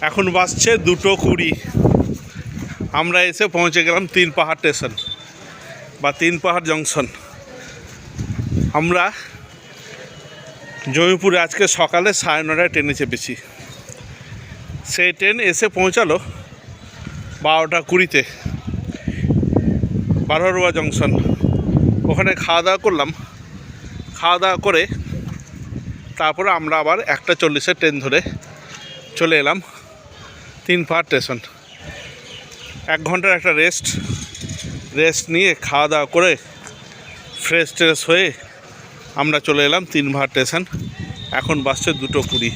এখন বাজছে 2:20। আমরা এসে পৌঁছে গেলাম 3 পাহাড় স্টেশন বা 3 পাহাড় জংশন। আমরা জমিপুরে আজকে সকালে 9:30টায় ট্রেনে চেপেছি। সেই ট্রেন এসে পৌঁছালো 12:20-তে বারোয়ারুয়া জংশন। ওখানে খাওয়া দাওয়া করলাম। খাওয়া দাওয়া করে তারপরে আমরা আবার 1:40-এর ট্রেন ধরে চলে এলাম 3 পাহাড় স্টেশন। 1 ঘন্টার একটা রেস্ট নিয়ে খাওয়া দাওয়া করে ফ্রেশ হয়ে আমরা চলে এলাম 3 পাহাড় স্টেশন। এখন বাসছে 2:20।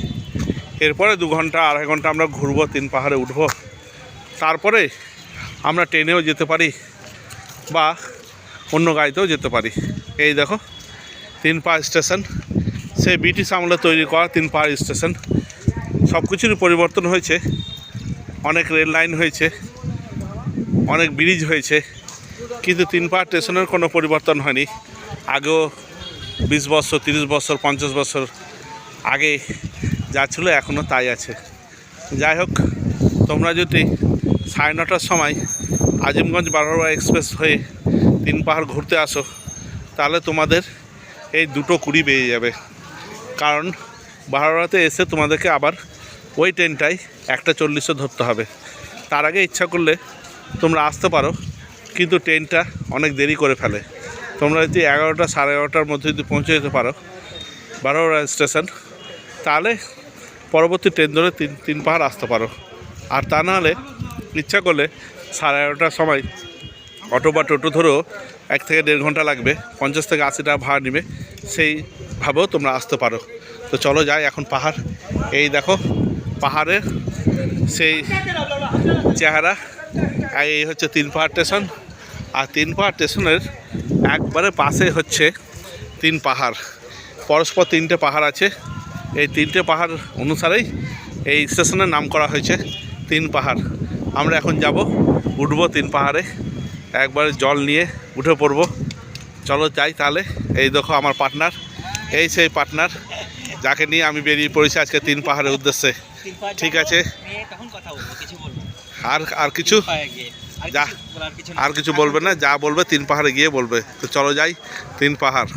এরপরে 2 ঘন্টা 2.5 ঘন্টা আমরা ঘুরবো, 3 পাহাড়ে উঠবো। তারপরে আমরা ট্রেনেও যেতে পারি বা অন্য গাড়িতেও যেতে পারি। এই দেখো 3 পাহাড় স্টেশন, সেই ব্রিটিশ আমলে তৈরি করা 3 পাহাড় স্টেশন। সব কিছুরই পরিবর্তন হয়েছে, অনেক রেল লাইন হয়েছে, অনেক ব্রিজ হয়েছে, কিন্তু 3 পাহাড় স্টেশনের কোনো পরিবর্তন হয়নি। আগেও 20 বছর 30 বছর 50 বছর আগে যা ছিল এখনও তাই আছে। যাই হোক, তোমরা যদি 9:30টার সময় আজিমগঞ্জ বারোয়ারুয়া এক্সপ্রেস হয়ে 3 পাহাড় ঘুরতে আসো, তাহলে তোমাদের এই 2:20 বেজে যাবে। কারণ বারোয়ারুয়াতে এসে তোমাদেরকে আবার ওই ট্রেনটাই 1:40-এ ধরতে হবে। তার আগে ইচ্ছা করলে তোমরা আসতে পারো, কিন্তু ট্রেনটা অনেক দেরি করে ফেলে। তোমরা যদি 11টা 11:30টার মধ্যে যদি পৌঁছে যেতে পারো বারোয়ারুয়া স্টেশন, তাহলে পরবর্তী ট্রেন ধরে 3 পাহাড় আসতে পারো। আর তা নাহলে ইচ্ছা করলে 11:30টার সময় অটো বা টোটো ধরেও 1 থেকে 1.5 ঘন্টা লাগবে, 50 থেকে 80 টাকা ভাড়া নেবে, সেইভাবেও তোমরা আসতে পারো। তো চলো যাই এখন পাহাড়। এই দেখো পাহাড়ের সেই চেহারা। এই হচ্ছে 3 পাহাড় স্টেশন। আর 3 পাহাড় স্টেশনের একবারে পাশে হচ্ছে 3 পাহাড়। পরস্পর 3টে পাহাড় আছে। এই 3টে পাহাড় অনুসারেই এই স্টেশনের নাম করা হয়েছে 3 পাহাড়। আমরা এখন যাব, উঠবো 3 পাহাড়ে, একবারে জল নিয়ে উঠে পড়বো। চলো যাই তাহলে। এই দেখো আমার পার্টনার, এই সেই পার্টনার যাকে নিয়ে আমি বেরিয়ে পড়েছি আজকে 3 পাহাড়ের উদ্দেশ্যে। ঠিক আছে, আর কিছু যা আর কিছু বলবে না, যা বলবে 3 পাহাড়ে গিয়ে বলবে। তো চলো যাই 3 পাহাড়।